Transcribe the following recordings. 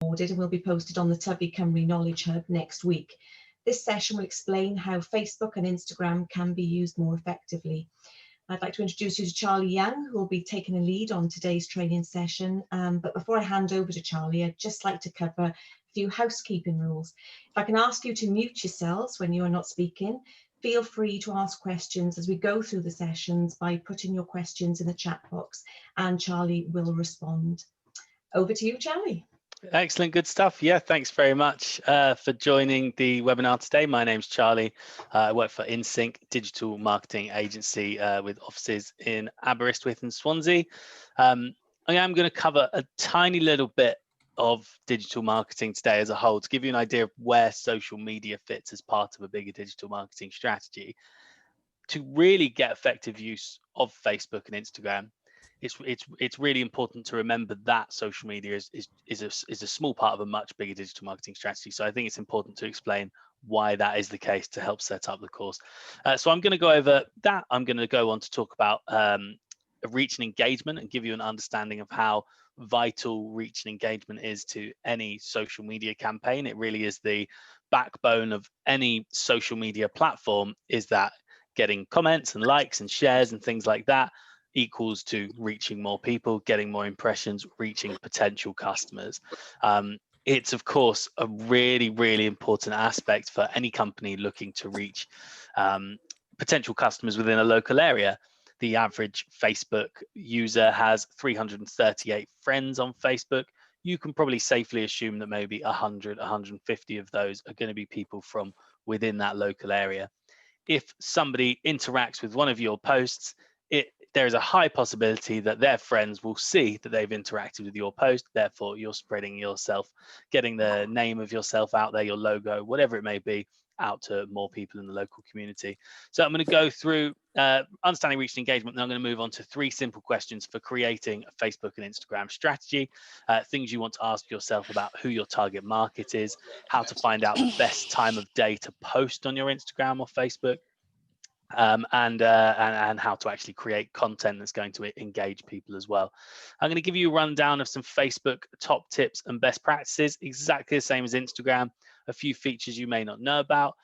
recorded and will be posted on the Tyfu Cymru Knowledge Hub next week. This session will explain how Facebook and Instagram can be used more effectively. I'd like to introduce you to Charlie Young, who will be taking a lead on today's training session. But before I hand over to Charlie, I'd just like to cover a few housekeeping rules. If I can ask you to mute yourselves when you are not speaking, feel free to ask questions as we go through the sessions by putting your questions in the chat box, and Charlie will respond. Over to you, Charlie. Excellent, good stuff. Yeah, thanks very much for joining the webinar today. My name's Charlie. I work for InSynch Digital Marketing Agency with offices in Aberystwyth and Swansea. I am going to cover a tiny little bit of digital marketing today as a whole to give you an idea of where social media fits as part of a bigger digital marketing strategy. To really get effective use of Facebook and Instagram, it's really important to remember that social media is a small part of a much bigger digital marketing strategy. So I think it's important to explain why that is the case to help set up the course. So I'm going to go over that. I'm going to go on to talk about reach and engagement and give you an understanding of how vital reach and engagement is to any social media campaign. It really is the backbone of any social media platform, is that getting comments and likes and shares and things like that equals to reaching more people, getting more impressions, reaching potential customers. It's of course a really, really important aspect for any company looking to reach potential customers within a local area. The average Facebook user has 338 friends on Facebook. You can probably safely assume that maybe 100, 150 of those are going to be people from within that local area. If somebody interacts with one of your posts, there is a high possibility that their friends will see that they've interacted with your post. Therefore, you're spreading yourself, getting the name of yourself out there, your logo, whatever it may be, out to more people in the local community. So I'm going to go through understanding reach and engagement, and I'm going to move on to 3 simple questions for creating a Facebook and Instagram strategy, things you want to ask yourself about who your target market is, how to find out the best time of day to post on your Instagram or Facebook, and how to actually create content that's going to engage people as well. I'm going to give you a rundown of some Facebook top tips and best practices, exactly the same as Instagram, a few features you may not know about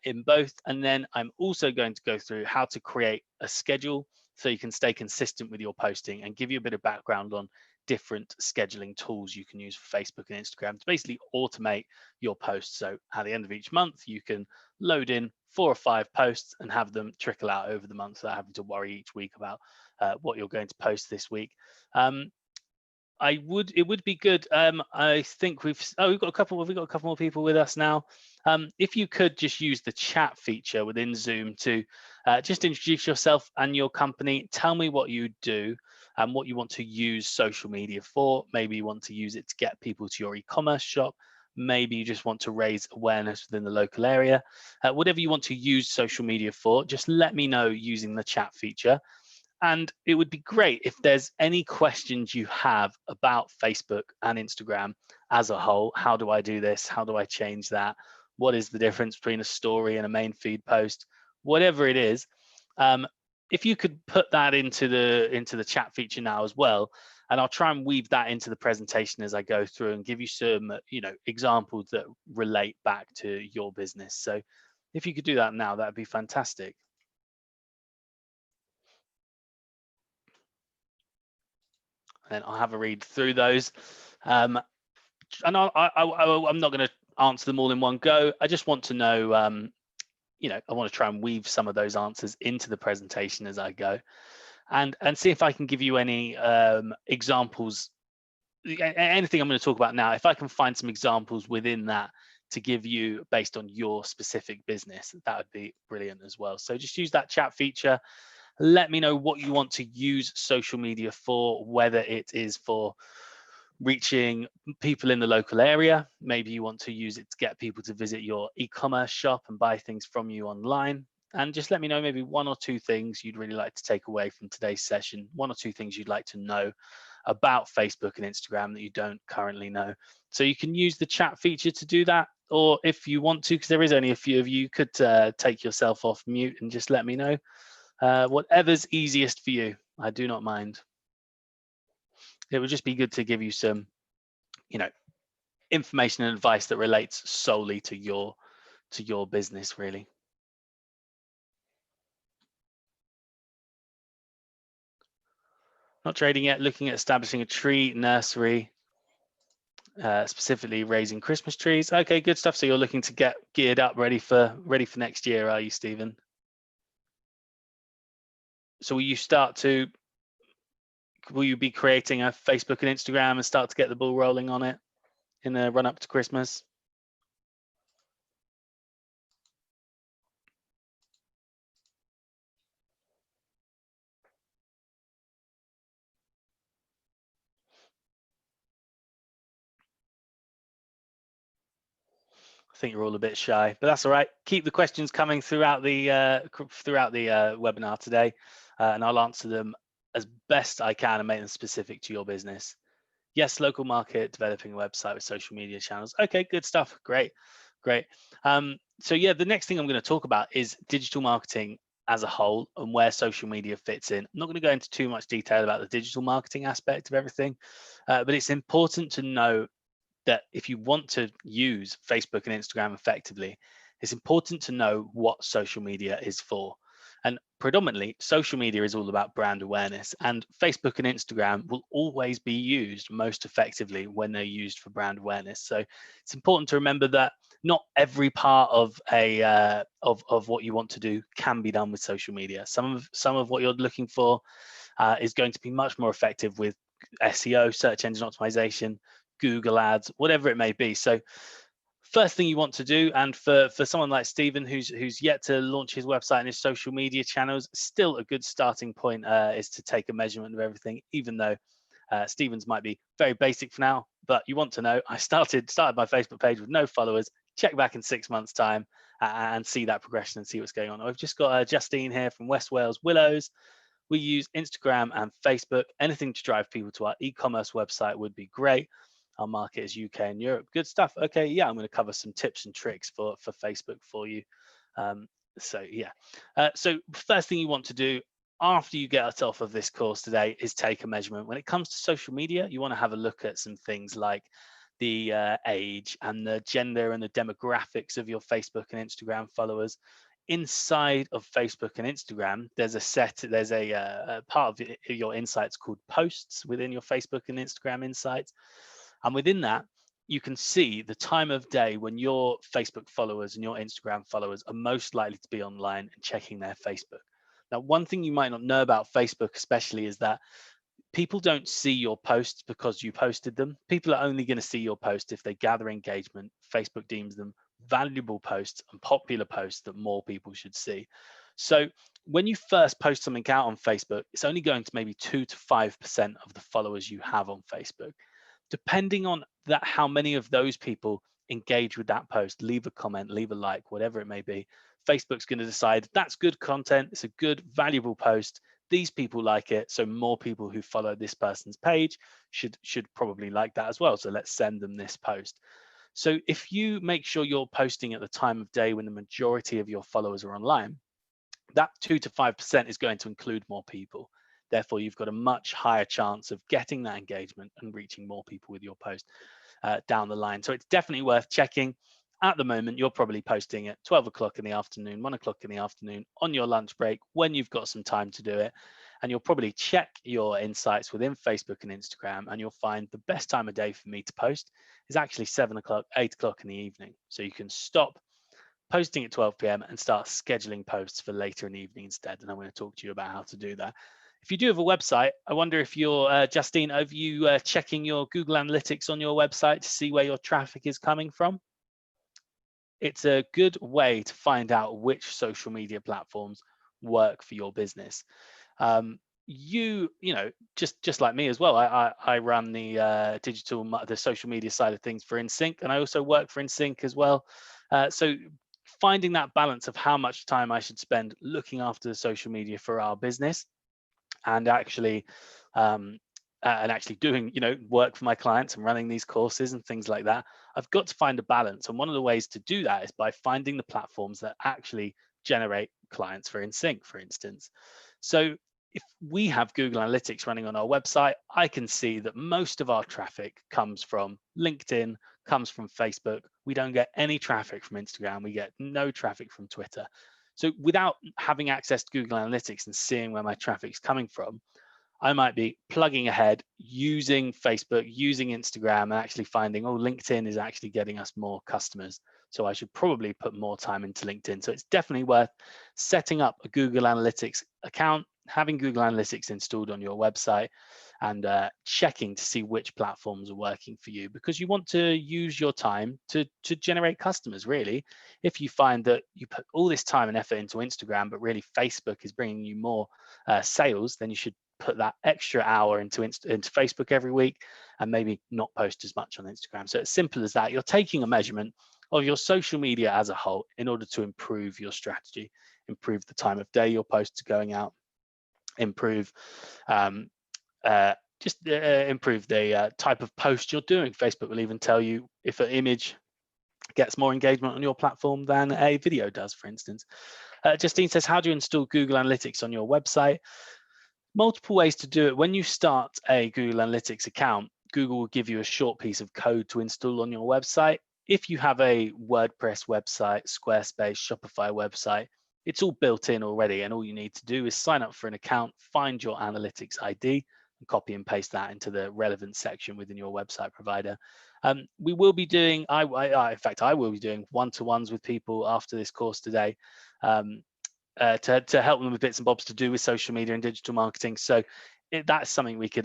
in both, and then I'm also going to go through how to create a schedule so you can stay consistent with your posting, and give you a bit of background on different scheduling tools you can use for Facebook and Instagram to basically automate your posts. So at the end of each month, you can load in 4 or 5 posts and have them trickle out over the month without having to worry each week about what you're going to post this week. It would be good. I think we've got a couple more people with us now. If you could just use the chat feature within Zoom to just introduce yourself and your company, tell me what you do and what you want to use social media for. Maybe you want to use it to get people to your e-commerce shop. Maybe you just want to raise awareness within the local area. Whatever you want to use social media for, just let me know using the chat feature. And it would be great if there's any questions you have about Facebook and Instagram as a whole. How do I do this? How do I change that? What is the difference between a story and a main feed post? Whatever it is, if you could put that into the chat feature now as well, and I'll try and weave that into the presentation as I go through and give you some examples that relate back to your business. So if you could do that now, that'd be fantastic. And I'll have a read through those. And I'm not going to answer them all in one go. I just want to know, I want to try and weave some of those answers into the presentation as I go, and see if I can give you any examples. Anything I'm going to talk about now, if I can find some examples within that to give you based on your specific business, that would be brilliant as well. So just use that chat feature. Let me know what you want to use social media for, whether it is for reaching people in the local area. Maybe you want to use it to get people to visit your e-commerce shop and buy things from you online. And just let me know maybe 1 or 2 things you'd really like to take away from today's session, 1 or 2 things you'd like to know about Facebook and Instagram that you don't currently know. So you can use the chat feature to do that, or if you want to, because there is only a few of you, could take yourself off mute and just let me know. Whatever's easiest for you, I do not mind. It would just be good to give you some, information and advice that relates solely to your business, really. Not trading yet, looking at establishing a tree nursery, specifically raising Christmas trees. Okay, good stuff. So you're looking to get geared up, ready for next year, are you, Stephen? So will you be creating a Facebook and Instagram and start to get the ball rolling on it in the run up to Christmas? I think you're all a bit shy, but that's all right. Keep the questions coming throughout the webinar today, and I'll answer them as best I can and make them specific to your business. Yes, local market, developing a website with social media channels. Okay, good stuff. Great. So yeah, the next thing I'm going to talk about is digital marketing as a whole and where social media fits in. I'm not going to go into too much detail about the digital marketing aspect of everything, but it's important to know that if you want to use Facebook and Instagram effectively, it's important to know what social media is for. And predominantly, social media is all about brand awareness, and Facebook and Instagram will always be used most effectively when they're used for brand awareness. So it's important to remember that not every part of of what you want to do can be done with social media. Some of what you're looking for is going to be much more effective with SEO, search engine optimization, Google ads, whatever it may be. So first thing you want to do, and for someone like Stephen who's yet to launch his website and his social media channels, still a good starting point is to take a measurement of everything, even though Stephen's might be very basic for now, but you want to know, I started my Facebook page with no followers. Check back in 6 months time and see that progression and see what's going on. I've just got Justine here from West Wales Willows. We use Instagram and Facebook. Anything to drive people to our e-commerce website would be great. Our market is UK and Europe. Good stuff. Okay, yeah, I'm going to cover some tips and tricks for Facebook for you. So first thing you want to do after you get us off of this course today is take a measurement. When it comes to social media, you want to have a look at some things like the age and the gender and the demographics of your Facebook and Instagram followers. Inside of Facebook and Instagram, there's a part of your insights called posts within your Facebook and Instagram insights. And within that, you can see the time of day when your Facebook followers and your Instagram followers are most likely to be online and checking their Facebook. Now, one thing you might not know about Facebook especially is that people don't see your posts because you posted them. People are only going to see your post if they gather engagement. Facebook deems them valuable posts and popular posts that more people should see. So when you first post something out on Facebook, it's only going to maybe 2 to 5% of the followers you have on Facebook. Depending on that, how many of those people engage with that post, leave a comment, leave a like, whatever it may be, Facebook's going to decide that's good content, it's a good, valuable post. These people like it, so more people who follow this person's page should probably like that as well. So let's send them this post. So if you make sure you're posting at the time of day when the majority of your followers are online, that 2 to 5% is going to include more people. Therefore, you've got a much higher chance of getting that engagement and reaching more people with your post down the line. So it's definitely worth checking. At the moment, you're probably posting at 12 o'clock in the afternoon, 1 o'clock in the afternoon on your lunch break when you've got some time to do it. And you'll probably check your insights within Facebook and Instagram, and you'll find the best time of day for me to post is actually 7 o'clock, 8 o'clock in the evening. So you can stop posting at 12 p.m. and start scheduling posts for later in the evening instead. And I'm going to talk to you about how to do that. If you do have a website, I wonder if you're, Justine, are you checking your Google Analytics on your website to see where your traffic is coming from? It's a good way to find out which social media platforms work for your business. You know, just like me as well, I run the the social media side of things for InSynch, and I also work for InSynch as well. So finding that balance of how much time I should spend looking after the social media for our business and actually doing work for my clients and running these courses and things like that, I've got to find a balance. And one of the ways to do that is by finding the platforms that actually generate clients for InSync, for instance. So if we have Google Analytics running on our website, I can see that most of our traffic comes from LinkedIn, comes from Facebook. We don't get any traffic from Instagram. We get no traffic from Twitter. So without having access to Google Analytics and seeing where my traffic's coming from, I might be plugging ahead, using Facebook, using Instagram, and actually finding, oh, LinkedIn is actually getting us more customers. So I should probably put more time into LinkedIn. So it's definitely worth setting up a Google Analytics account, having Google Analytics installed on your website, and checking to see which platforms are working for you, because you want to use your time to generate customers, really. If you find that you put all this time and effort into Instagram, but really Facebook is bringing you more sales, then you should put that extra hour into Facebook every week, and maybe not post as much on Instagram. So it's simple as that. You're taking a measurement of your social media as a whole in order to improve your strategy, improve the time of day your posts are going out, improve improve the type of post you're doing. Facebook will even tell you if an image gets more engagement on your platform than a video does, for instance. Justine says, how do you install Google Analytics on your website? Multiple ways to do it. When you start a Google Analytics account, Google will give you a short piece of code to install on your website. If you have a WordPress website, Squarespace, Shopify website, it's all built in already, and all you need to do is sign up for an account, find your analytics ID, and copy and paste that into the relevant section within your website provider. We will be doing, in fact, I will be doing one-to-ones with people after this course today, to help them with bits and bobs to do with social media and digital marketing. So that's something we could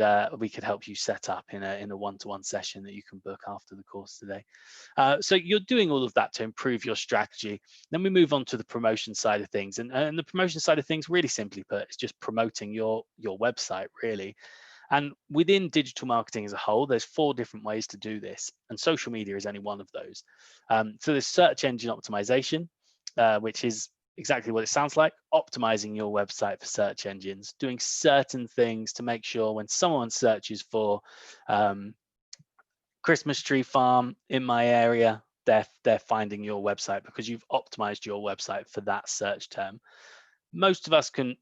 help you set up in a one-to-one session that you can book after the course today. So you're doing all of that to improve your strategy. Then we move on to the promotion side of things, and the promotion side of things, really simply put, is just promoting your website, really. And within digital marketing as a whole, there's 4 different ways to do this, and social media is only one of those. So there's search engine optimization, which is exactly what it sounds like, optimizing your website for search engines, doing certain things to make sure when someone searches for Christmas tree farm in my area, they're finding your website because you've optimized your website for that search term. Most of us can,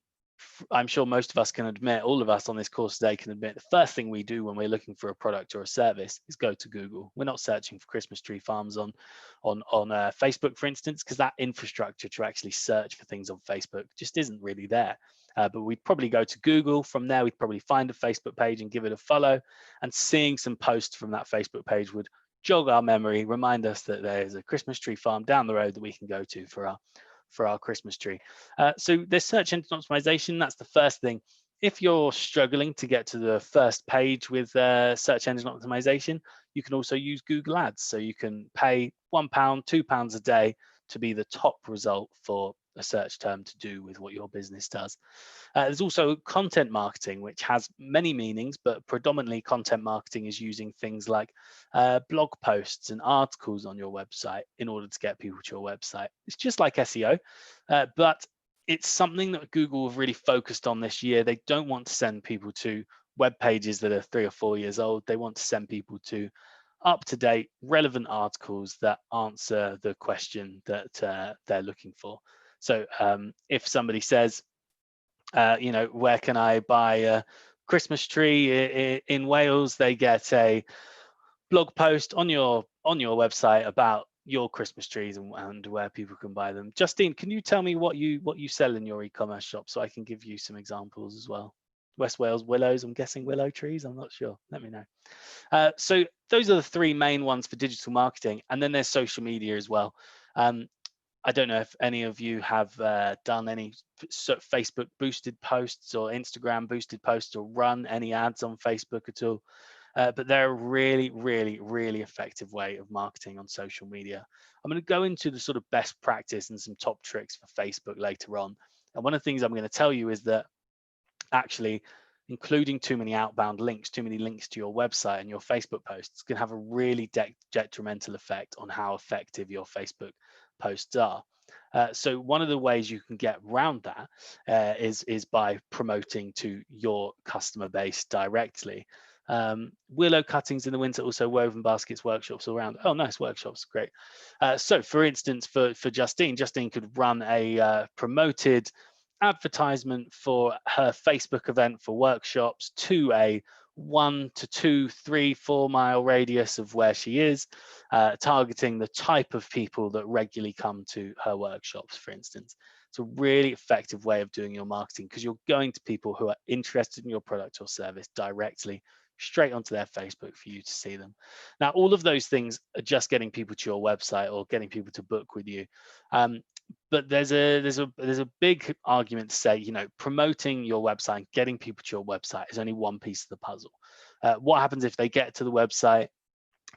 I'm sure most of us can admit, all of us on this course today can admit, the first thing we do when we're looking for a product or a service is go to Google. We're not searching for Christmas tree farms on Facebook, for instance, because that infrastructure to actually search for things on Facebook just isn't really there. But we'd probably go to Google. From there, we'd probably find a Facebook page and give it a follow. And seeing some posts from that Facebook page would jog our memory, remind us that there's a Christmas tree farm down the road that we can go to for our Christmas tree. So there's search engine optimization. That's the first thing. If you're struggling to get to the first page with search engine optimization, you can also use Google Ads. So you can pay £1, £2 a day to be the top result for a search term to do with what your business does. There's also content marketing, which has many meanings, but predominantly content marketing is using things like blog posts and articles on your website in order to get people to your website. It's just like SEO, but it's something that Google have really focused on this year. They don't want to send people to web pages that are 3 or 4 years old. They want to send people to up-to-date, relevant articles that answer the question that they're looking for. So if somebody says, where can I buy a Christmas tree in Wales, they get a blog post on your website about your Christmas trees and where people can buy them. Justine, can you tell me what you sell in your e-commerce shop so I can give you some examples as well? West Wales willows, I'm guessing willow trees, I'm not sure, let me know. So those are the 3 main ones for digital marketing, and then there's social media as well. I don't know if any of you have done any Facebook boosted posts or Instagram boosted posts or run any ads on Facebook at all, but they're a really, really, really effective way of marketing on social media. I'm going to go into the sort of best practice and some top tricks for Facebook later on. And one of the things I'm going to tell you is that actually including too many outbound links, too many links to your website and your Facebook posts can have a really detrimental effect on how effective your Facebook posts are. So one of the ways you can get around that is by promoting to your customer base directly. Willow cuttings in the winter, also woven baskets, workshops all around. Oh, nice, workshops, great. So for instance, for Justine could run a promoted advertisement for her Facebook event for workshops to a 1 to 2, 3, 4 mile radius of where she is, targeting the type of people that regularly come to her workshops, for instance. It's a really effective way of doing your marketing because you're going to people who are interested in your product or service directly, straight onto their Facebook for you to see them. Now, all of those things are just getting people to your website or getting people to book with you. But there's a big argument to say, promoting your website and getting people to your website is only one piece of the puzzle. What happens if they get to the website,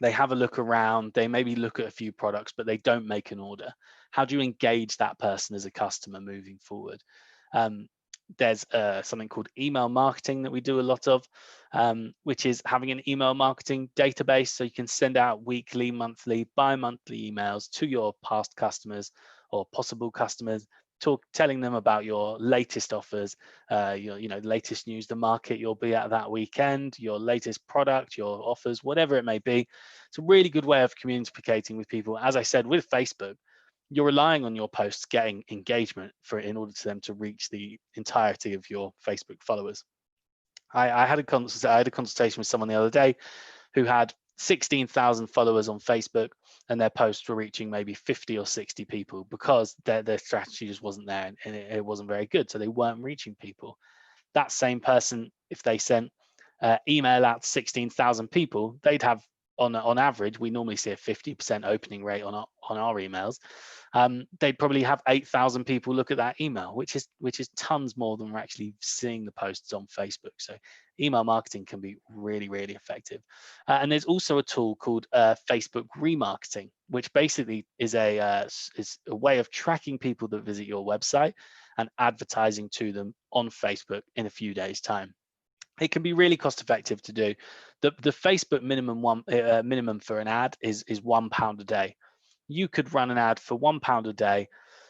they have a look around, they maybe look at a few products, but they don't make an order? How do you engage that person as a customer moving forward? There's something called email marketing that we do a lot of, which is having an email marketing database, so you can send out weekly, monthly, bi-monthly emails to your past customers or possible customers, telling them about your latest offers, your latest news, the market you'll be at that weekend, your latest product, your offers, whatever it may be. It's a really good way of communicating with people. As I said, with Facebook, you're relying on your posts getting engagement in order for them to reach the entirety of your Facebook followers. I had a consultation with someone the other day who had 16,000 followers on Facebook, and their posts were reaching maybe 50 or 60 people because their strategy just wasn't there, and it wasn't very good, so they weren't reaching people. That same person, if they sent email out to 16,000 people, they'd have, on average, we normally see a 50% opening rate on our emails. They'd probably have 8,000 people look at that email, which is tons more than we're actually seeing the posts on Facebook. So email marketing can be really, really effective. And there's also a tool called Facebook remarketing, which basically is a way of tracking people that visit your website and advertising to them on Facebook in a few days' time. It can be really cost effective to do. The Facebook minimum for an ad is £1 a day. You could run an ad for £1 a day,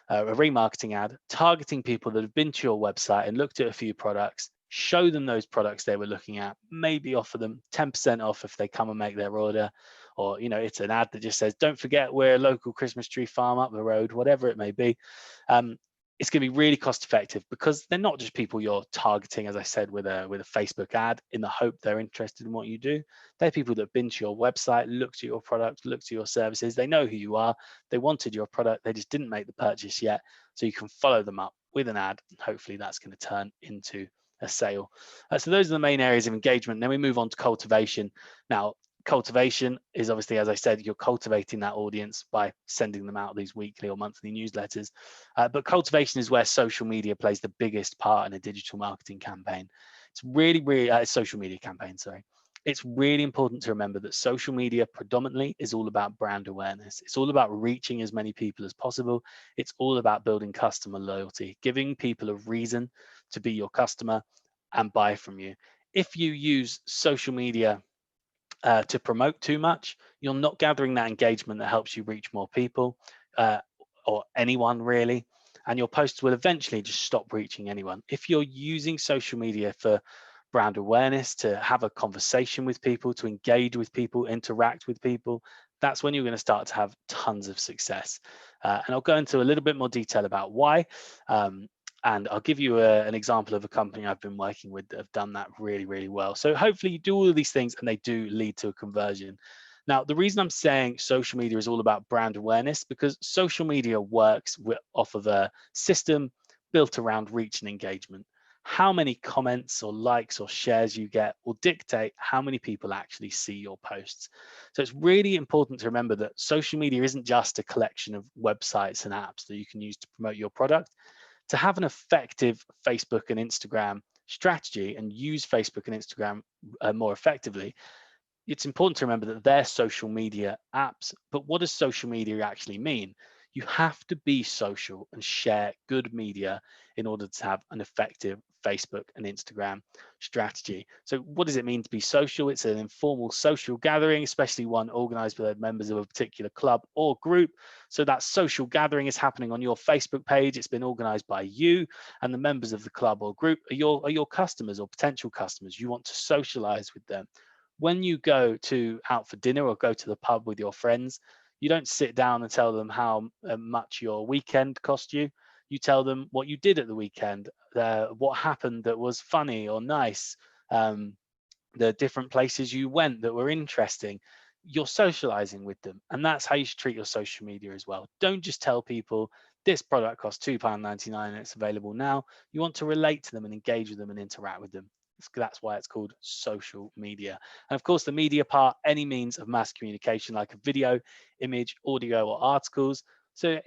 a remarketing ad, targeting people that have been to your website and looked at a few products, show them those products they were looking at, maybe offer them 10% off if they come and make their order. Or, it's an ad that just says, don't forget we're a local Christmas tree farm up the road, whatever it may be. It's going to be really cost effective because they're not just people you're targeting, as I said, with a Facebook ad in the hope they're interested in what you do. They're people that have been to your website, looked at your product, looked at your services. They know who you are. They wanted your product. They just didn't make the purchase yet. So you can follow them up with an ad, and hopefully that's going to turn into a sale. So those are the main areas of engagement. Then we move on to cultivation. Now, cultivation is obviously, as I said, you're cultivating that audience by sending them out these weekly or monthly newsletters. But cultivation is where social media plays the biggest part in a digital marketing campaign. It's really, social media campaign, sorry. It's really important to remember that social media predominantly is all about brand awareness. It's all about reaching as many people as possible. It's all about building customer loyalty, giving people a reason to be your customer and buy from you. If you use social media to promote too much, you're not gathering that engagement that helps you reach more people, or anyone really, and your posts will eventually just stop reaching anyone. If you're using social media for brand awareness, to have a conversation with people, to engage with people, interact with people, that's when you're going to start to have tons of success. And I'll go into a little bit more detail about why. And I'll give you an example of a company I've been working with that have done that really, really well. So hopefully you do all of these things and they do lead to a conversion. Now, the reason I'm saying social media is all about brand awareness, because social media works off of a system built around reach and engagement. How many comments or likes or shares you get will dictate how many people actually see your posts. So it's really important to remember that social media isn't just a collection of websites and apps that you can use to promote your product. To have an effective Facebook and Instagram strategy and use Facebook and Instagram more effectively, it's important to remember that they're social media apps. But what does social media actually mean? You have to be social and share good media in order to have an effective Facebook and Instagram strategy. So what does it mean to be social? It's an informal social gathering, especially one organized by members of a particular club or group. So that social gathering is happening on your Facebook page. It's been organized by you, and the members of the club or group are your customers or potential customers. You want to socialize with them. When you go out for dinner or go to the pub with your friends, you don't sit down and tell them how much your weekend cost you. You tell them what you did at the weekend, what happened that was funny or nice, the different places you went that were interesting. You're socializing with them, and that's how you should treat your social media as well. Don't just tell people this product costs £2.99 and it's available now. You want to relate to them and engage with them and interact with them. That's why it's called social media. And of course, the media part, any means of mass communication like a video, image, audio, or articles. So,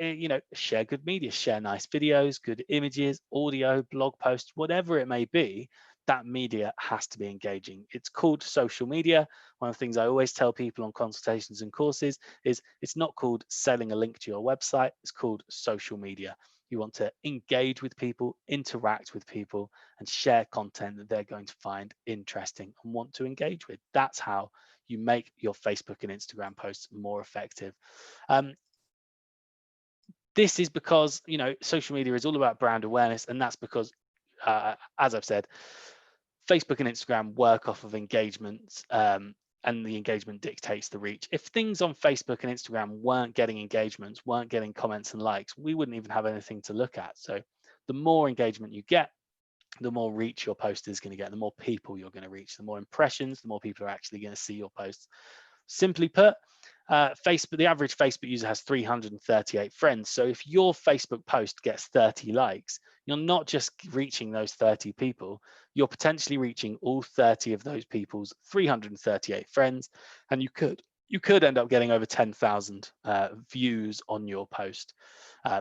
share good media, share nice videos, good images, audio, blog posts, whatever it may be. That media has to be engaging. It's called social media. One of the things I always tell people on consultations and courses is it's not called selling a link to your website. It's called social media. You want to engage with people, interact with people, and share content that they're going to find interesting and want to engage with. That's how you make your Facebook and Instagram posts more effective. This is because, social media is all about brand awareness, and that's because, as I've said, Facebook and Instagram work off of engagements, and the engagement dictates the reach. If things on Facebook and Instagram weren't getting engagements, weren't getting comments and likes, we wouldn't even have anything to look at. So the more engagement you get, the more reach your post is going to get, the more people you're going to reach, the more impressions, the more people are actually going to see your posts. Simply put, Facebook, the average Facebook user has 338 friends. So if your Facebook post gets 30 likes, you're not just reaching those 30 people, you're potentially reaching all 30 of those people's 338 friends, and you could end up getting over 10,000 views on your post.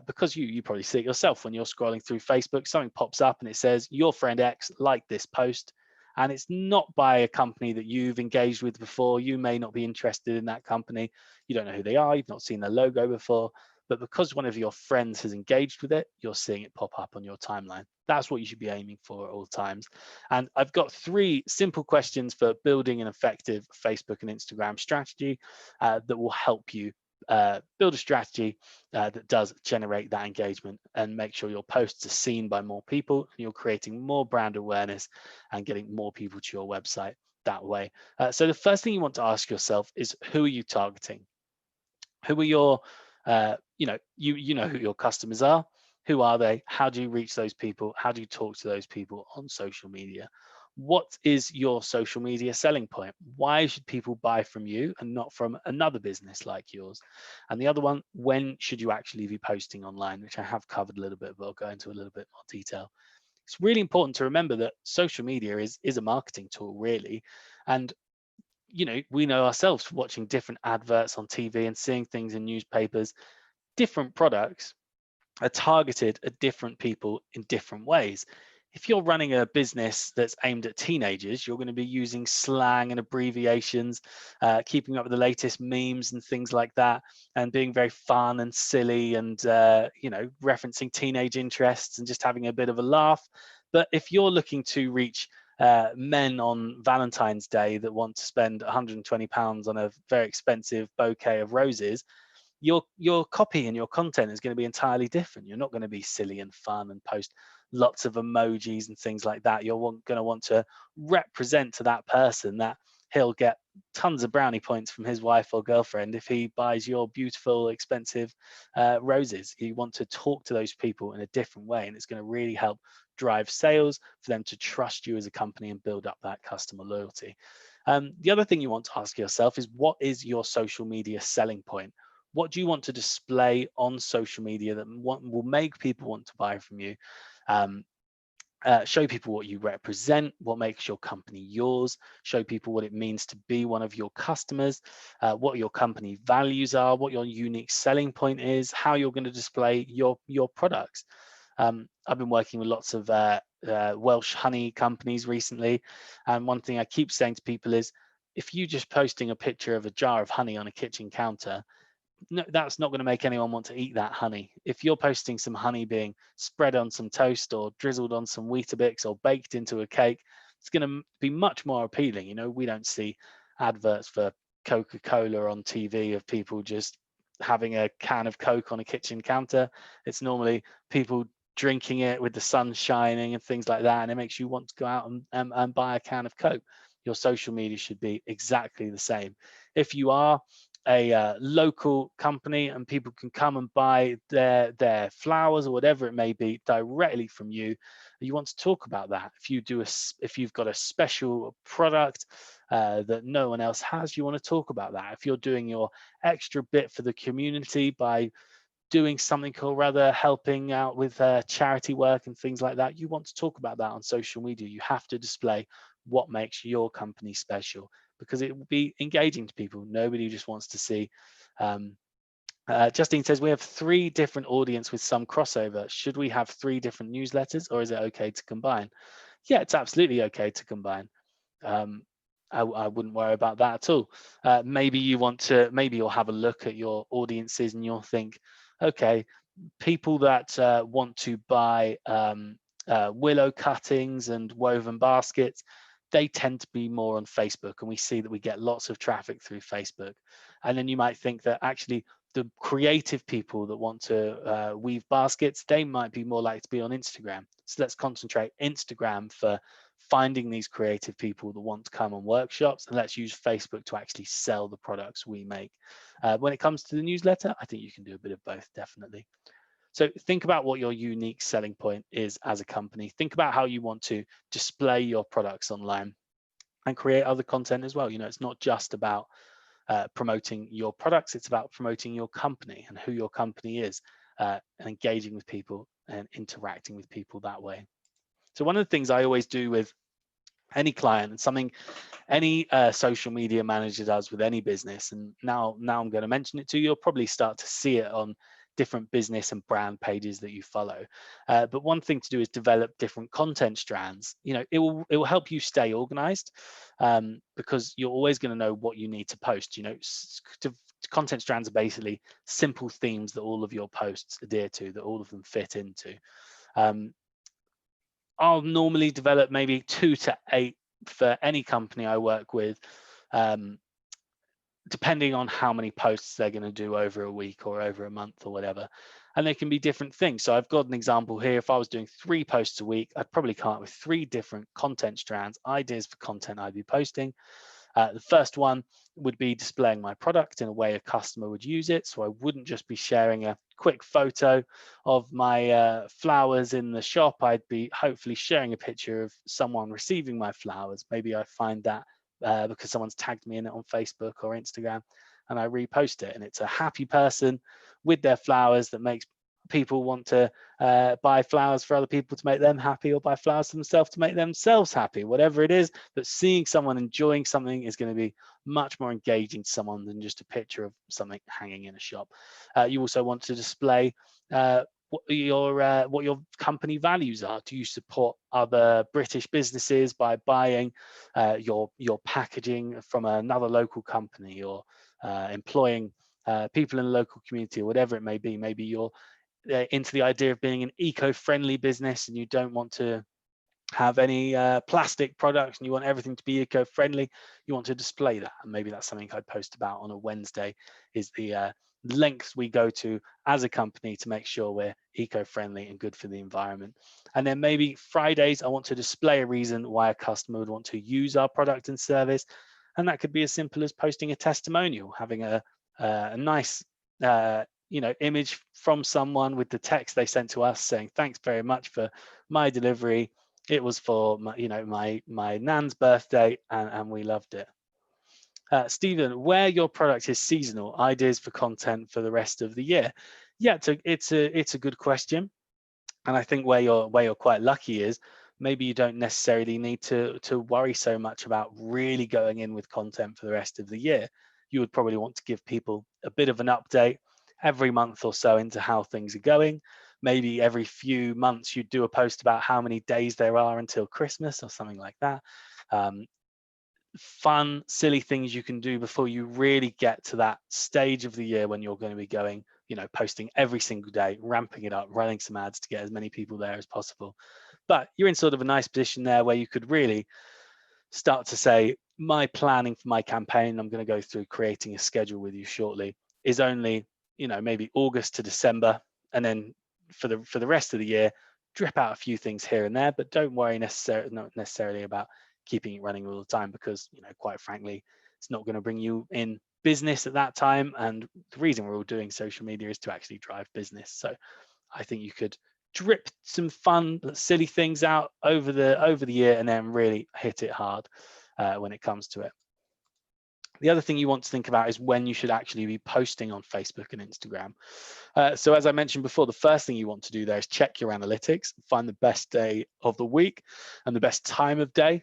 Because you probably see it yourself when you're scrolling through Facebook, something pops up and it says your friend X liked this post, and it's not by a company that you've engaged with before. You may not be interested in that company. You don't know who they are. You've not seen their logo before. But because one of your friends has engaged with it, you're seeing it pop up on your timeline. That's what you should be aiming for at all times. And I've got 3 simple questions for building an effective Facebook and Instagram strategy that will help you build a strategy that does generate that engagement and make sure your posts are seen by more people, and you're creating more brand awareness and getting more people to your website that way. So the first thing you want to ask yourself is, who are you targeting? Who are your, you know who your customers are. Who are they? How do you reach those people? How do you talk to those people on social media? What is your social media selling point? Why should people buy from you and not from another business like yours? And the other one, when should you actually be posting online, which I have covered a little bit, but I'll go into a little bit more detail. It's really important to remember that social media is a marketing tool, really. And we know ourselves, watching different adverts on TV and seeing things in newspapers, different products are targeted at different people in different ways. If you're running a business that's aimed at teenagers, you're going to be using slang and abbreviations, keeping up with the latest memes and things like that, and being very fun and silly and, referencing teenage interests and just having a bit of a laugh. But if you're looking to reach men on Valentine's Day that want to spend £120 on a very expensive bouquet of roses, your copy and your content is going to be entirely different. You're not going to be silly and fun and post lots of emojis and things like that. You're going to want to represent to that person that he'll get tons of brownie points from his wife or girlfriend if he buys your beautiful, expensive roses. You want to talk to those people in a different way, and it's going to really help drive sales for them to trust you as a company and build up that customer loyalty. The other thing you want to ask yourself is, what is your social media selling point? What do you want to display on social media that will make people want to buy from you? Show people what you represent, what makes your company yours, show people what it means to be one of your customers, what your company values are, what your unique selling point is, how you're going to display your products. I've been working with lots of Welsh honey companies recently, and one thing I keep saying to people is, if you just posting a picture of a jar of honey on a kitchen counter, no, that's not going to make anyone want to eat that honey. If you're posting some honey being spread on some toast or drizzled on some Weetabix or baked into a cake, it's going to be much more appealing. We don't see adverts for Coca-Cola on TV of people just having a can of Coke on a kitchen counter. It's normally people drinking it with the sun shining and things like that, and it makes you want to go out and buy a can of Coke. Your social media should be exactly the same. If you are a local company and people can come and buy their flowers or whatever it may be directly from you, you want to talk about that. If you've got a special product that no one else has, you want to talk about that. If you're doing your extra bit for the community by doing something or rather helping out with charity work and things like that, you want to talk about that on social media. You have to display what makes your company special, because it will be engaging to people. Nobody just wants to see. Justine says we have 3 different audience with some crossover. Should we have 3 different newsletters, or is it okay to combine? Yeah, it's absolutely okay to combine. I wouldn't worry about that at all. Maybe you'll have a look at your audiences and you'll think, okay, people that want to buy willow cuttings and woven baskets, they tend to be more on Facebook, and we see that we get lots of traffic through Facebook. And then you might think that actually the creative people that want to weave baskets, they might be more likely to be on Instagram. So let's concentrate Instagram for finding these creative people that want to come on workshops, and let's use Facebook to actually sell the products we make. When it comes to the newsletter, I think you can do a bit of both, definitely. So think about what your unique selling point is as a company. Think about how you want to display your products online and create other content as well. It's not just about promoting your products, it's about promoting your company and who your company is, and engaging with people and interacting with people that way. So one of the things I always do with any client, and something any social media manager does with any business, and now I'm going to mention it to you, you'll probably start to see it on different business and brand pages that you follow. But one thing to do is develop different content strands. It will help you stay organized, because you're always going to know what you need to post. Content strands are basically simple themes that all of your posts adhere to, that all of them fit into. I'll normally develop maybe 2 to 8 for any company I work with, depending on how many posts they're going to do over a week or over a month or whatever. And they can be different things. So I've got an example here. If I was doing 3 posts a week, I'd probably come up with 3 different content strands, ideas for content I'd be posting. The first one would be displaying my product in a way a customer would use it. So I wouldn't just be sharing a quick photo of my flowers in the shop. I'd be hopefully sharing a picture of someone receiving my flowers. Maybe I find that because someone's tagged me in it on Facebook or Instagram, and I repost it. And it's a happy person with their flowers that makes people want to buy flowers for other people to make them happy, or buy flowers for themselves to make themselves happy, whatever it is. But seeing someone enjoying something is going to be much more engaging to someone than just a picture of something hanging in a shop. You also want to display what your company values are. Do you support other British businesses by buying your packaging from another local company, or employing people in the local community, or whatever it may be? Maybe you're into the idea of being an eco-friendly business and you don't want to have any plastic products and you want everything to be eco-friendly. You want to display that, and maybe that's something I'd post about on a Wednesday, is the lengths we go to as a company to make sure we're eco-friendly and good for the environment. And then maybe Fridays, I want to display a reason why a customer would want to use our product and service, and that could be as simple as posting a testimonial, having a nice image from someone with the text they sent to us saying, thanks very much for my delivery. It was for my nan's birthday, and we loved it. Stephen, where your product is seasonal, ideas for content for the rest of the year? Yeah, it's a good question, and I think where you're quite lucky is maybe you don't necessarily need to worry so much about really going in with content for the rest of the year. You would probably want to give people a bit of an update every month or so into how things are going. Maybe every few months you do a post about how many days there are until Christmas or something like that. Fun, silly things you can do before you really get to that stage of the year when you're going to be going, posting every single day, ramping it up, running some ads to get as many people there as possible. But you're in sort of a nice position there where you could really start to say, my planning for my campaign, I'm going to go through creating a schedule with you shortly, is only, maybe August to December. And then for the rest of the year, drip out a few things here and there, but don't worry not necessarily about keeping it running all the time, because quite frankly, it's not going to bring you in business at that time, and the reason we're all doing social media is to actually drive business. So I think you could drip some fun, silly things out over the year, and then really hit it hard when it comes to it. The other thing you want to think about is when you should actually be posting on Facebook and Instagram. So as I mentioned before, the first thing you want to do there is check your analytics, find the best day of the week and the best time of day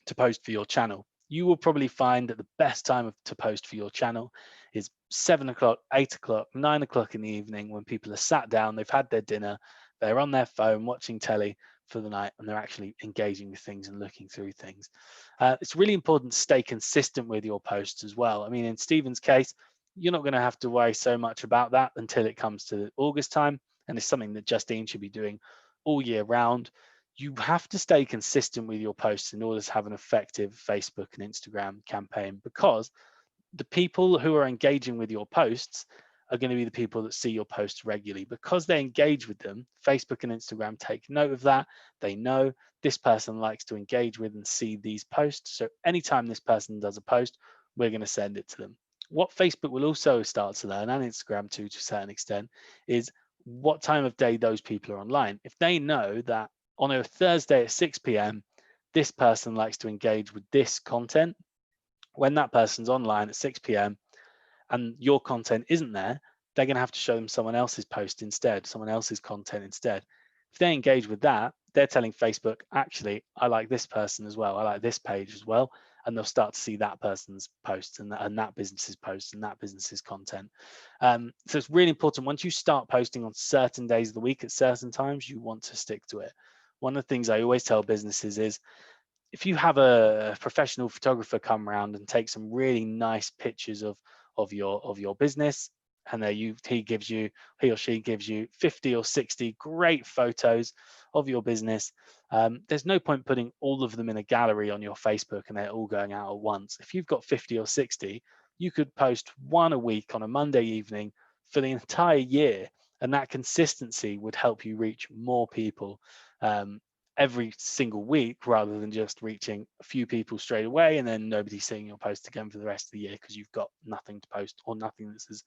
to post for your channel. You will probably find that the best time to post for your channel is 7 o'clock, 8 o'clock, 9 o'clock in the evening, when people are sat down, they've had their dinner, they're on their phone watching telly for the night, and they're actually engaging with things and looking through things. It's really important to stay consistent with your posts as well. I mean, in Stephen's case, you're not going to have to worry so much about that until it comes to August time, and it's something that Justine should be doing all year round. You have to stay consistent with your posts in order to have an effective Facebook and Instagram campaign, because the people who are engaging with your posts are going to be the people that see your posts regularly. Because they engage with them, Facebook and Instagram take note of that. They know this person likes to engage with and see these posts. So anytime this person does a post, we're going to send it to them. What Facebook will also start to learn, and Instagram too, to a certain extent, is what time of day those people are online. If they know that on a Thursday at 6 p.m., this person likes to engage with this content, when that person's online at 6 p.m. and your content isn't there, they're going to have to show them someone else's post instead, someone else's content instead. If they engage with that, they're telling Facebook, actually, I like this person as well. I like this page as well. And they'll start to see that person's posts and that business's posts and that business's content. So it's really important. Once you start posting on certain days of the week at certain times, you want to stick to it. One of the things I always tell businesses is, if you have a professional photographer come around and take some really nice pictures of your business, and he or she gives you 50 or 60 great photos of your business, there's no point putting all of them in a gallery on your Facebook and they're all going out at once. If you've got 50 or 60, you could post one a week on a Monday evening for the entire year, and that consistency would help you reach more people every single week, rather than just reaching a few people straight away and then nobody seeing your post again for the rest of the year because you've got nothing to post or nothing that's as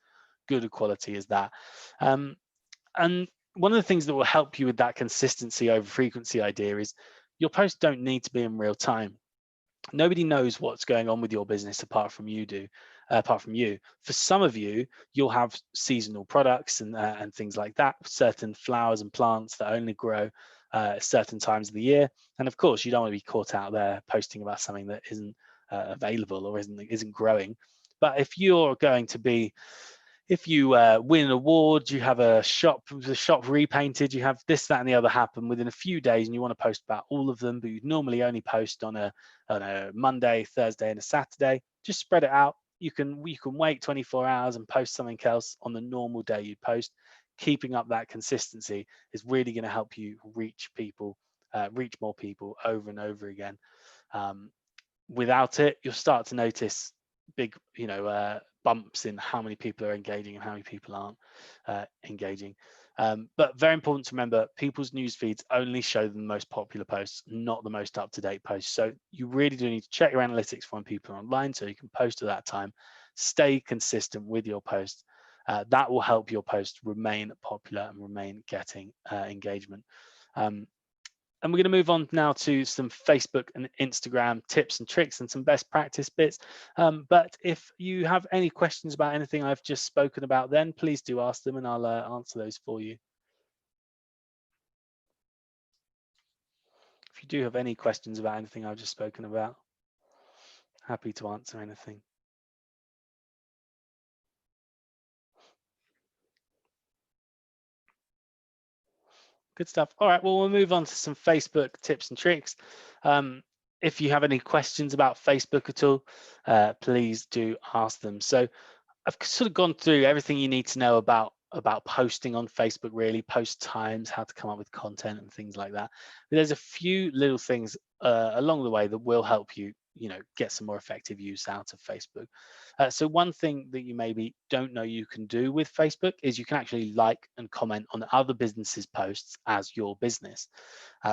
good a quality as that. And one of the things that will help you with that consistency over frequency idea is your posts don't need to be in real time. Nobody knows what's going on with your business apart from you. For some of you, you'll have seasonal products and things like that, certain flowers and plants that only grow certain times of the year. And of course, you don't want to be caught out there posting about something that isn't available or isn't growing. But if you're going to be, if you win an award, you have the shop repainted, you have this, that, and the other happen within a few days, and you want to post about all of them, but you'd normally only post on a Monday, Thursday, and a Saturday, just spread it out. You can wait 24 hours and post something else on the normal day you'd post. Keeping up that consistency is really going to help you reach more people over and over again. Without it, you'll start to notice big, bumps in how many people are engaging and how many people aren't engaging. But very important to remember, people's news feeds only show them the most popular posts, not the most up-to-date posts. So you really do need to check your analytics for when people are online so you can post at that time. Stay consistent with your posts. That will help your post remain popular and remain getting engagement. And we're going to move on now to some Facebook and Instagram tips and tricks and some best practice bits. But if you have any questions about anything I've just spoken about, then please do ask them and I'll answer those for you. If you do have any questions about anything I've just spoken about, happy to answer anything. Good stuff. All right, well, we'll move on to some Facebook tips and tricks. If you have any questions about Facebook at all, please do ask them. So I've sort of gone through everything you need to know about posting on Facebook, really, post times, how to come up with content and things like that. But there's a few little things along the way that will help you, get some more effective use out of Facebook. So one thing that you maybe don't know you can do with Facebook is you can actually like and comment on other businesses' posts as your business.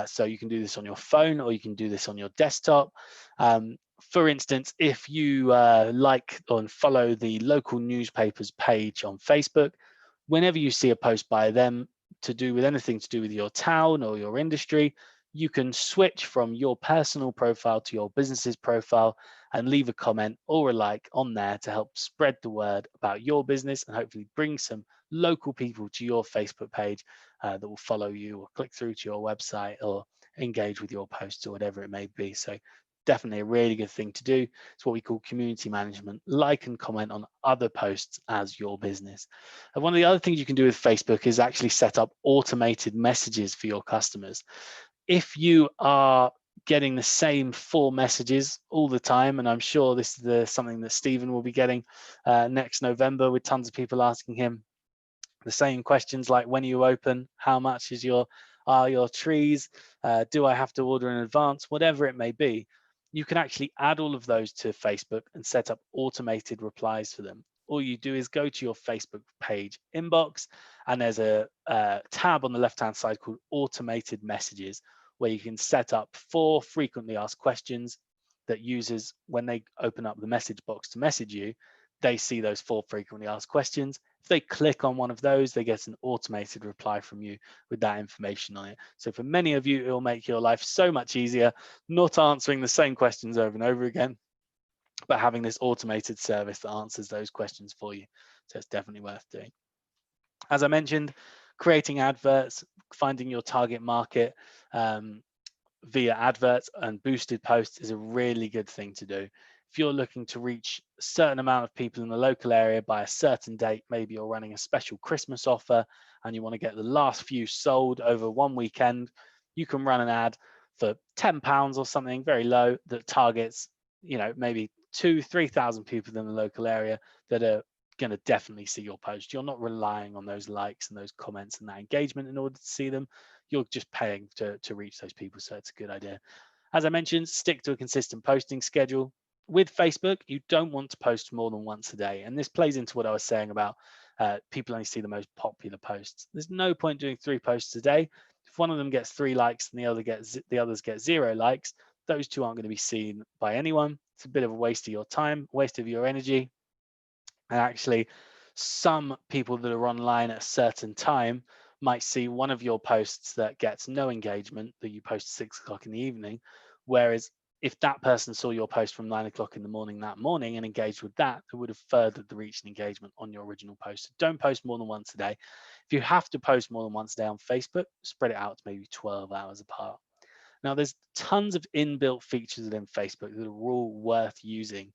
So you can do this on your phone or you can do this on your desktop. For instance, if you like and follow the local newspapers page on Facebook, whenever you see a post by them to do with anything to do with your town or your industry, you can switch from your personal profile to your business's profile and leave a comment or a like on there to help spread the word about your business and hopefully bring some local people to your Facebook page that will follow you or click through to your website or engage with your posts or whatever it may be. So definitely a really good thing to do. It's what we call community management. Like and comment on other posts as your business. And one of the other things you can do with Facebook is actually set up automated messages for your customers. If you are getting the same 4 messages all the time, and I'm sure this is something that Stephen will be getting next November with tons of people asking him the same questions like, when are you open, how much are your trees, do I have to order in advance, whatever it may be, you can actually add all of those to Facebook and set up automated replies for them. All you do is go to your Facebook page inbox, and there's a tab on the left hand side called automated messages, where you can set up 4 frequently asked questions that users, when they open up the message box to message you, they see those 4 frequently asked questions. If they click on one of those, they get an automated reply from you with that information on it. So for many of you, it will make your life so much easier, not answering the same questions over and over again, but having this automated service that answers those questions for you. So it's definitely worth doing. As I mentioned, creating adverts, finding your target market via adverts and boosted posts is a really good thing to do. If you're looking to reach a certain amount of people in the local area by a certain date, maybe you're running a special Christmas offer and you want to get the last few sold over one weekend, you can run an ad for £10 or something very low that targets, maybe 2,000-3,000 people in the local area that are going to definitely see your post. You're not relying on those likes and those comments and that engagement in order to see them. You're just paying to reach those people. So it's a good idea. As I mentioned, stick to a consistent posting schedule. With Facebook, you don't want to post more than once a day. And this plays into what I was saying about people only see the most popular posts. There's no point doing 3 posts a day. If one of them gets 3 likes and the others get 0 likes, those 2 aren't going to be seen by anyone. It's a bit of a waste of your time, waste of your energy. And actually, some people that are online at a certain time might see one of your posts that gets no engagement that you post at 6 o'clock in the evening. Whereas if that person saw your post from 9 o'clock in the morning that morning and engaged with that, it would have furthered the reach and engagement on your original post. So don't post more than once a day. If you have to post more than once a day on Facebook, spread it out to maybe 12 hours apart. Now, there's tons of inbuilt features within Facebook that are all worth using.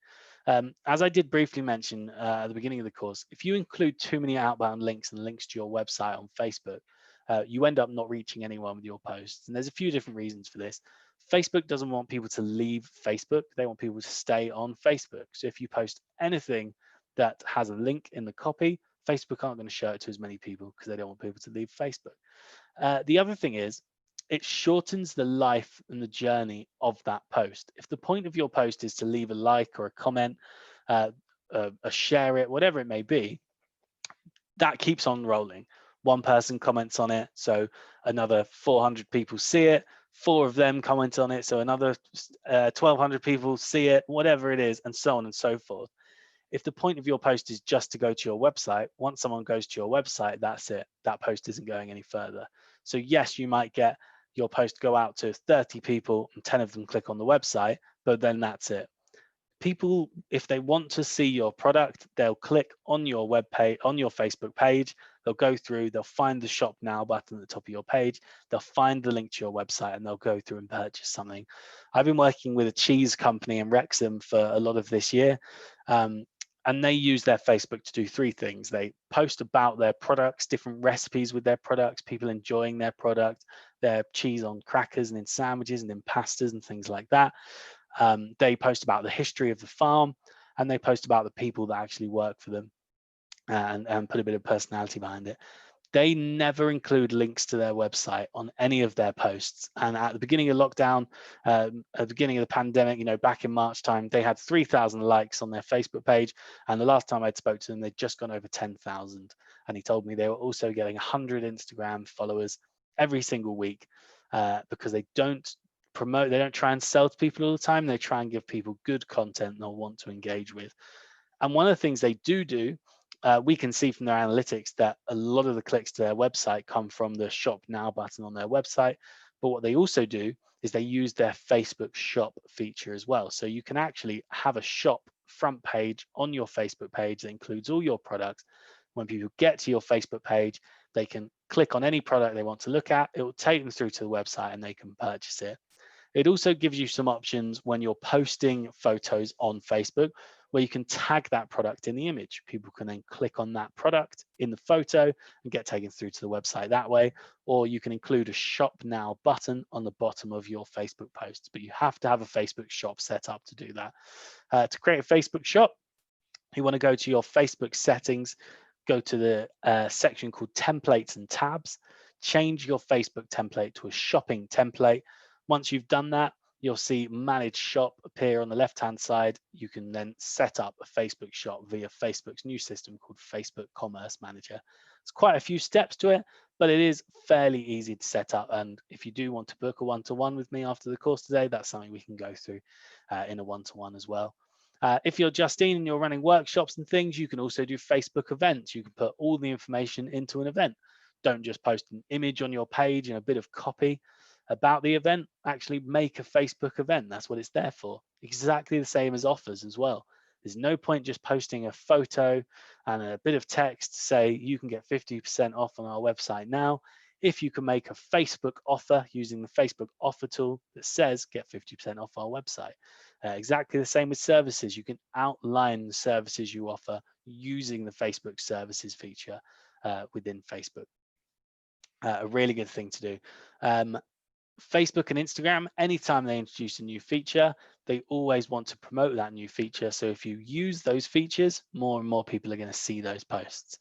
As I did briefly mention at the beginning of the course, if you include too many outbound links and links to your website on Facebook, you end up not reaching anyone with your posts. And there's a few different reasons for this. Facebook doesn't want people to leave Facebook. They want people to stay on Facebook. So if you post anything that has a link in the copy, Facebook aren't going to show it to as many people because they don't want people to leave Facebook. The other thing is, it shortens the life and the journey of that post. If the point of your post is to leave a like or a comment, a share it, whatever it may be, that keeps on rolling. One person comments on it, so another 400 people see it. 4 of them comment on it, so another 1,200 people see it, whatever it is, and so on and so forth. If the point of your post is just to go to your website, once someone goes to your website, that's it. That post isn't going any further. So yes, you might get your post go out to 30 people and 10 of them click on the website, but then that's it. People, if they want to see your product, they'll click on your web page, on your Facebook page, they'll go through, they'll find the shop now button at the top of your page, they'll find the link to your website and they'll go through and purchase something. I've been working with a cheese company in Wrexham for a lot of this year. And they use their Facebook to do 3 things. They post about their products, different recipes with their products, people enjoying their product, their cheese on crackers and in sandwiches and in pastas and things like that. They post about the history of the farm, and they post about the people that actually work for them and put a bit of personality behind it. They never include links to their website on any of their posts. And at the beginning of lockdown, at the beginning of the pandemic, back in March time, they had 3,000 likes on their Facebook page. And the last time I'd spoke to them, they'd just gone over 10,000. And he told me they were also getting 100 Instagram followers every single week because they don't promote, they don't try and sell to people all the time. They try and give people good content they'll want to engage with. And one of the things they do, we can see from their analytics that a lot of the clicks to their website come from the shop now button on their website. But what they also do is they use their Facebook shop feature as well. So you can actually have a shop front page on your Facebook page that includes all your products. When people get to your Facebook page, they can click on any product they want to look at. It will take them through to the website and they can purchase it. It also gives you some options when you're posting photos on Facebook where you can tag that product in the image. People can then click on that product in the photo and get taken through to the website that way. Or you can include a shop now button on the bottom of your Facebook posts, but you have to have a Facebook shop set up to do that. To create a Facebook shop, you want to go to your Facebook settings, go to the section called templates and tabs, change your Facebook template to a shopping template. Once you've done that, you'll see manage shop appear on the left hand side. You can then set up a Facebook shop via Facebook's new system called Facebook Commerce Manager. It's quite a few steps to it, but it is fairly easy to set up. And if you do want to book a one-to-one with me after the course today, that's something we can go through in a one-to-one as well. If you're Justine and you're running workshops and things, you can also do Facebook events. You can put all the information into an event. Don't just post an image on your page and a bit of copy about the event. Actually make a Facebook event. That's what it's there for. Exactly the same as offers as well. There's no point just posting a photo and a bit of text to say you can get 50% off on our website now. If you can make a Facebook offer using the Facebook offer tool that says get 50% off our website. Exactly the same with services. You can outline the services you offer using the Facebook services feature within Facebook. A really good thing to do. Facebook and Instagram, anytime they introduce a new feature, they always want to promote that new feature. So if you use those features, more and more people are going to see those posts.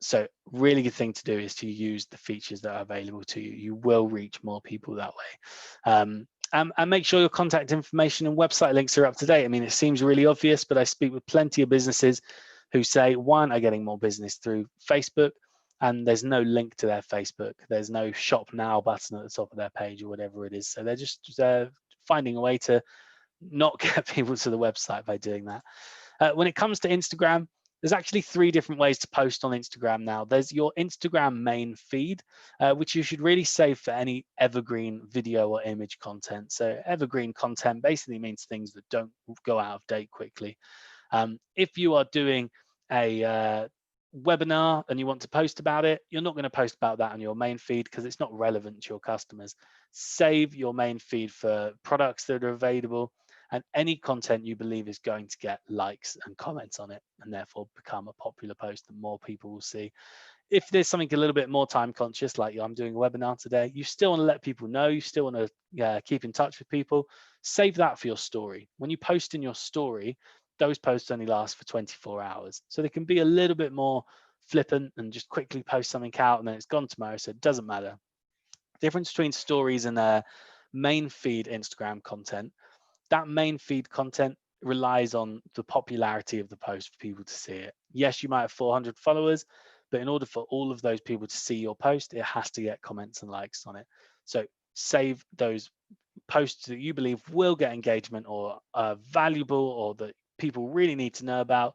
So really good thing to do is to use the features that are available to you. You will reach more people that way. And make sure your contact information and website links are up to date. I mean, it seems really obvious, but I speak with plenty of businesses who say, one, are getting more business through Facebook, and there's no link to their Facebook. There's no shop now button at the top of their page or whatever it is. So they're just finding a way to not get people to the website by doing that. When it comes to Instagram, there's actually 3 different ways to post on Instagram now. There's your Instagram main feed, which you should really save for any evergreen video or image content. So evergreen content basically means things that don't go out of date quickly. If you are doing a webinar and you want to post about it, you're not going to post about that on your main feed because it's not relevant to your customers. Save your main feed for products that are available and any content you believe is going to get likes and comments on it and therefore become a popular post that more people will see. If there's something a little bit more time conscious, like I'm doing a webinar today, you still want to let people know, you still want to keep in touch with people, save that for your story. When you post in your story, those posts only last for 24 hours. So they can be a little bit more flippant and just quickly post something out and then it's gone tomorrow, so it doesn't matter. The difference between stories and main feed Instagram content, that main feed content relies on the popularity of the post for people to see it. Yes, you might have 400 followers, but in order for all of those people to see your post, it has to get comments and likes on it. So save those posts that you believe will get engagement or are valuable or that people really need to know about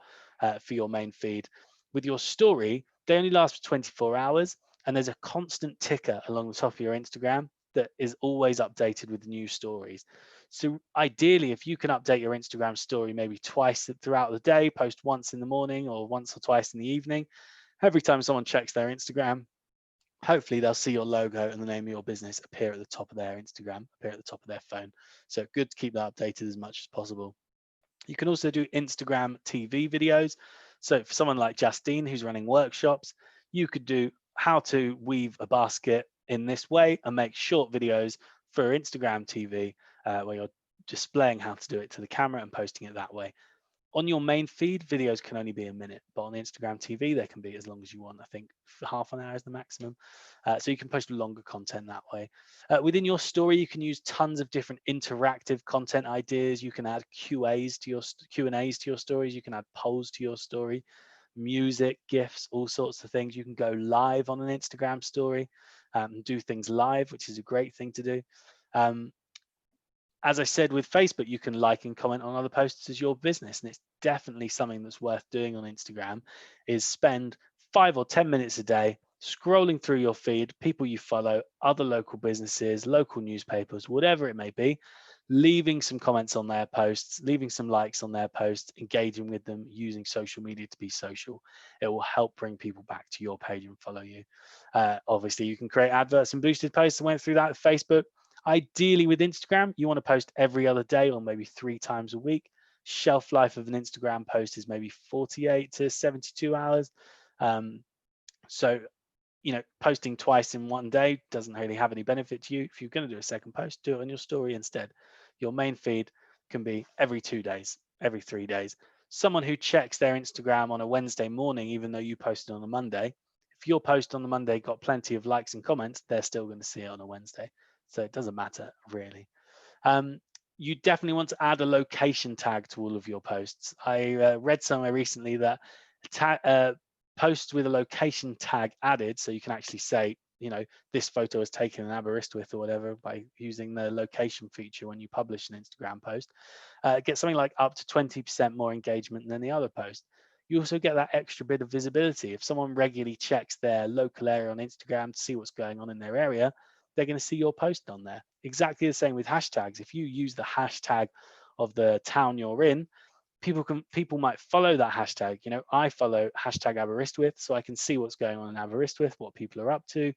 for your main feed. With your story, they only last for 24 hours and there's a constant ticker along the top of your Instagram that is always updated with new stories. So ideally, if you can update your Instagram story maybe twice throughout the day, post once in the morning or once or twice in the evening, every time someone checks their Instagram, hopefully they'll see your logo and the name of your business appear at the top of their Instagram, appear at the top of their phone. So good to keep that updated as much as possible. You can also do Instagram TV videos. So for someone like Justine, who's running workshops, you could do how to weave a basket in this way and make short videos for Instagram TV where you're displaying how to do it to the camera and posting it that way. On your main feed, videos can only be a minute, but on Instagram TV, they can be as long as you want. I think half an hour is the maximum. So you can post longer content that way. Within your story, you can use tons of different interactive content ideas. You can add Q&As to your stories. You can add polls to your story, music, GIFs, all sorts of things. You can go live on an Instagram story and do things live, which is a great thing to do. As I said, with Facebook, you can like and comment on other posts as your business, and it's definitely something that's worth doing on Instagram, is spend 5 or 10 minutes a day scrolling through your feed, people you follow, other local businesses, local newspapers, whatever it may be, leaving some comments on their posts, leaving some likes on their posts, engaging with them, using social media to be social. It will help bring people back to your page and follow you. Obviously, you can create adverts and boosted posts. I went through that with Facebook. Ideally, with Instagram, you want to post every other day or maybe 3 times a week. Shelf life of an Instagram post is maybe 48 to 72 hours. So, posting twice in one day doesn't really have any benefit to you. If you're going to do a second post, do it on your story instead. Your main feed can be every 2 days, every 3 days. Someone who checks their Instagram on a Wednesday morning, even though you posted on a Monday, if your post on the Monday got plenty of likes and comments, they're still going to see it on a Wednesday. So it doesn't matter really. You definitely want to add a location tag to all of your posts. I read somewhere recently that posts with a location tag added, so you can actually say, this photo was taken in Aberystwyth or whatever, by using the location feature when you publish an Instagram post, get something like up to 20% more engagement than the other post. You also get that extra bit of visibility. If someone regularly checks their local area on Instagram to see what's going on in their area, they're going to see your post on there. Exactly the same with hashtags. If you use the hashtag of the town you're in, people might follow that hashtag. I follow hashtag Aberystwyth, so I can see what's going on in Aberystwyth, what people are up to,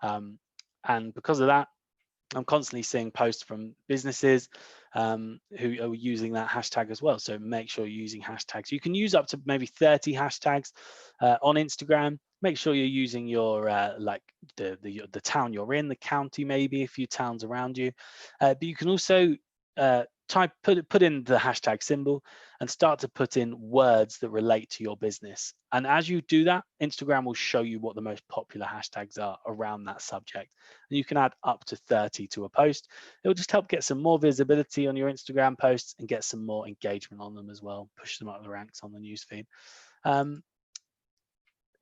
and because of that, I'm constantly seeing posts from businesses who are using that hashtag as well. So make sure you're using hashtags. You can use up to maybe 30 hashtags on Instagram. Make sure you're using your like the town you're in, the county, maybe a few towns around you. But you can also put in the hashtag symbol and start to put in words that relate to your business. And as you do that, Instagram will show you what the most popular hashtags are around that subject. And you can add up to 30 to a post. It will just help get some more visibility on your Instagram posts and get some more engagement on them as well, push them up the ranks on the newsfeed.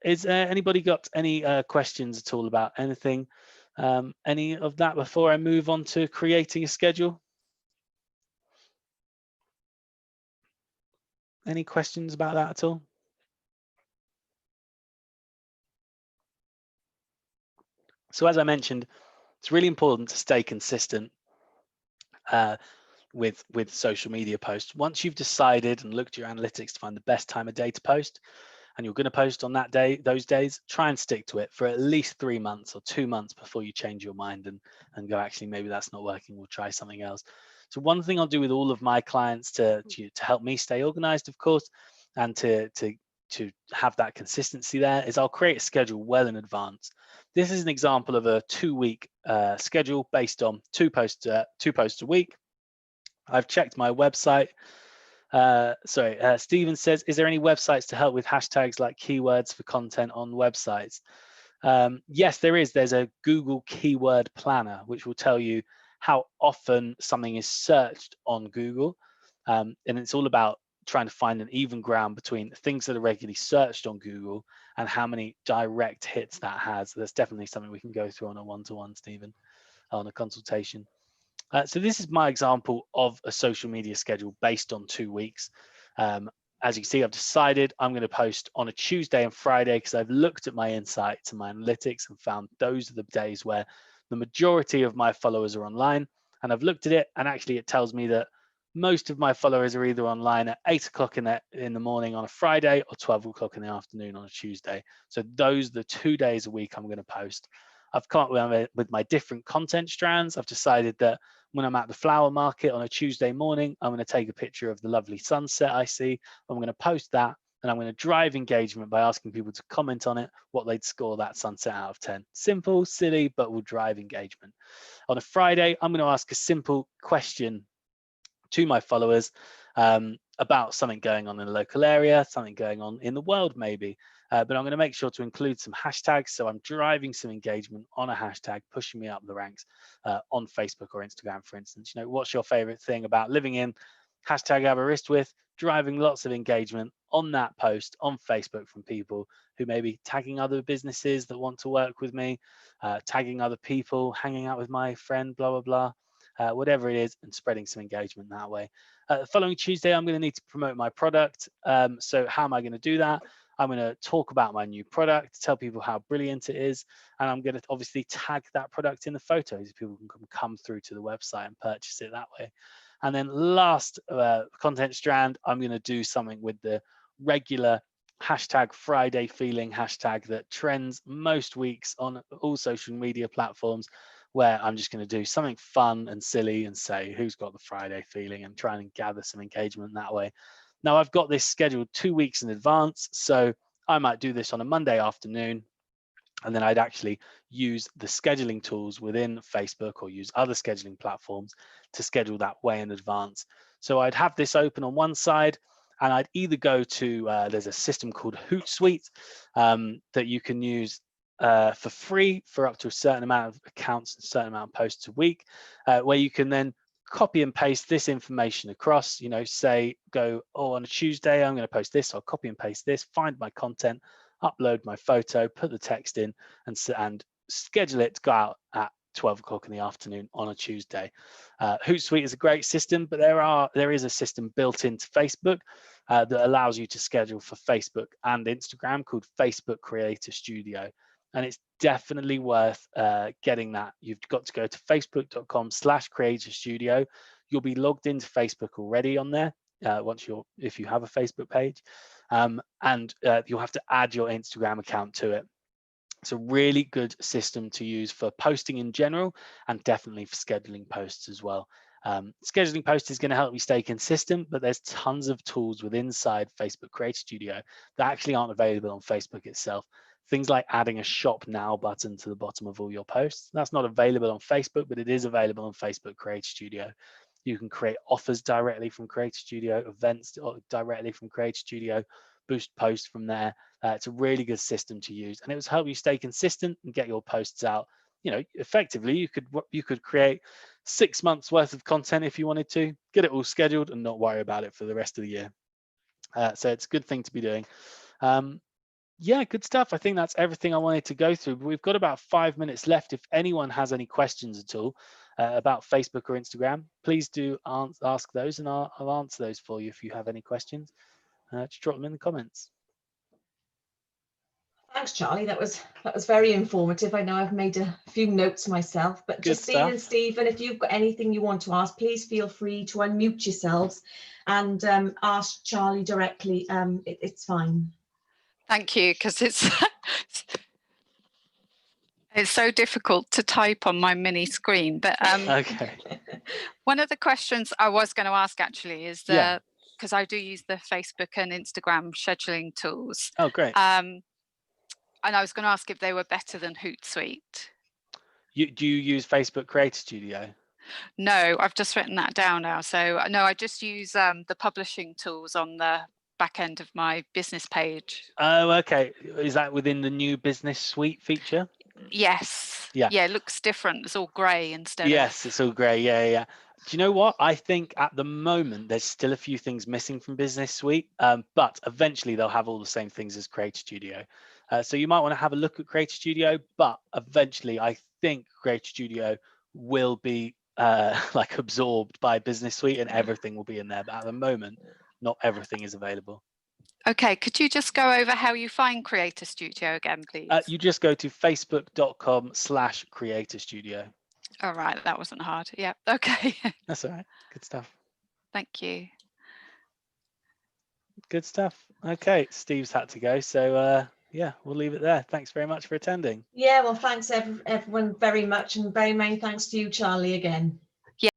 Is anybody got any questions at all about anything, any of that before I move on to creating a schedule? Any questions about that at all? So as I mentioned, it's really important to stay consistent with social media posts. Once you've decided and looked at your analytics to find the best time of day to post, and you're going to post on that day, those days, try and stick to it for at least 3 months or 2 months before you change your mind and go, actually, maybe that's not working, we'll try something else. So one thing I'll do with all of my clients to help me stay organized, of course, and to have that consistency there, is I'll create a schedule well in advance. This is an example of a 2-week schedule based on 2 posts a week. I've checked my website. Stephen says, is there any websites to help with hashtags like keywords for content on websites? Yes, there is. There's a Google keyword planner, which will tell you how often something is searched on Google. And it's all about trying to find an even ground between things that are regularly searched on Google and how many direct hits that has. That's definitely something we can go through on a one-to-one, Stephen, on a consultation. So this is my example of a social media schedule based on 2 weeks. As you see, I've decided I'm going to post on a Tuesday and Friday because I've looked at my insights and my analytics and found those are the days where the majority of my followers are online. And I've looked at it, and actually it tells me that most of my followers are either online at 8 o'clock in the morning on a Friday or 12 o'clock in the afternoon on a Tuesday. So those are the 2 days a week I'm going to post. I've come up with my different content strands. I've decided that when I'm at the flower market on a Tuesday morning, I'm going to take a picture of the lovely sunset I see. I'm going to post that, and I'm going to drive engagement by asking people to comment on it, what they'd score that sunset out of 10. Simple, silly, but will drive engagement. On a Friday, I'm going to ask a simple question to my followers about something going on in a local area, something going on in the world maybe. But I'm going to make sure to include some hashtags. So I'm driving some engagement on a hashtag, pushing me up the ranks on Facebook or Instagram, for instance. What's your favorite thing about living in hashtag Aberystwyth? Driving lots of engagement on that post on Facebook from people who may be tagging other businesses that want to work with me, tagging other people, hanging out with my friend, blah, blah, blah. whatever it is, and spreading some engagement that way. The following Tuesday, I'm going to need to promote my product. So how am I going to do that? I'm going to talk about my new product, tell people how brilliant it is, and I'm going to obviously tag that product in the photos. People can come through to the website and purchase it that way. And then last content strand, I'm going to do something with the regular hashtag Friday feeling hashtag that trends most weeks on all social media platforms, where I'm just going to do something fun and silly and say who's got the Friday feeling and try and gather some engagement that way. Now I've got this scheduled 2 weeks in advance, so I might do this on a Monday afternoon, and then I'd actually use the scheduling tools within Facebook or use other scheduling platforms to schedule that way in advance. So I'd have this open on one side, and I'd either go to, there's a system called Hootsuite that you can use for free for up to a certain amount of accounts and a certain amount of posts a week, where you can then copy and paste this information across, say go, oh, on a Tuesday, I'm going to post this. I'll copy and paste this, find my content, upload my photo, put the text in, and schedule it to go out at 12 o'clock in the afternoon on a Tuesday. Hootsuite is a great system, but there is a system built into Facebook that allows you to schedule for Facebook and Instagram called Facebook Creator Studio. And it's definitely worth getting that. You've got to go to facebook.com/creator studio. You'll be logged into Facebook already on there if you have a Facebook page, and you'll have to add your Instagram account to it. It's a really good system to use for posting in general, and definitely for scheduling posts as well. Scheduling posts is going to help you stay consistent, but there's tons of tools within Facebook Creator Studio that actually aren't available on Facebook itself. Things like adding a shop now button to the bottom of all your posts. That's not available on Facebook, but it is available on Facebook Creator Studio. You can create offers directly from Creator Studio, events directly from Creator Studio, boost posts from there. It's a really good system to use, and it will help you stay consistent and get your posts out. Effectively, you could create 6 months worth of content if you wanted to, get it all scheduled and not worry about it for the rest of the year. So it's a good thing to be doing. Yeah, good stuff. I think that's everything I wanted to go through. We've got about 5 minutes left. If anyone has any questions at all about Facebook or Instagram, please do ask those, and I'll answer those for you if you have any questions. Just drop them in the comments. Thanks, Charlie. That was very informative. I know I've made a few notes myself, but Good Justine stuff. and Stephen, if you've got anything you want to ask, please feel free to unmute yourselves and ask Charlie directly. It's fine. Thank you, because it's so difficult to type on my mini screen. But Okay. one of the questions I was going to ask actually is because I do use the Facebook and Instagram scheduling tools. Oh, great. And I was going to ask if they were better than Hootsuite. Do you use Facebook Creator Studio? No, I've just written that down now. So no, I just use the publishing tools on the back end of my business page. Oh, okay. Is that within the new Business Suite feature? Yes. Yeah. Yeah, it looks different. It's all grey instead. Yes, it's all grey. Yeah. Do you know what? I think at the moment there's still a few things missing from Business Suite, but eventually they'll have all the same things as Creator Studio. So you might want to have a look at Creator Studio, but eventually I think Creator Studio will be like absorbed by Business Suite and everything will be in there. But at the moment, not everything is available. Okay, could you just go over how you find Creator Studio again, please? You just go to facebook.com/Creator Studio. All right, that wasn't hard. Yeah, okay. That's all right. Good stuff. Thank you. Good stuff. Okay, Steve's had to go, so yeah, we'll leave it there. Thanks very much for attending. Yeah, well, thanks everyone very much, and very many thanks to you, Charlie, again.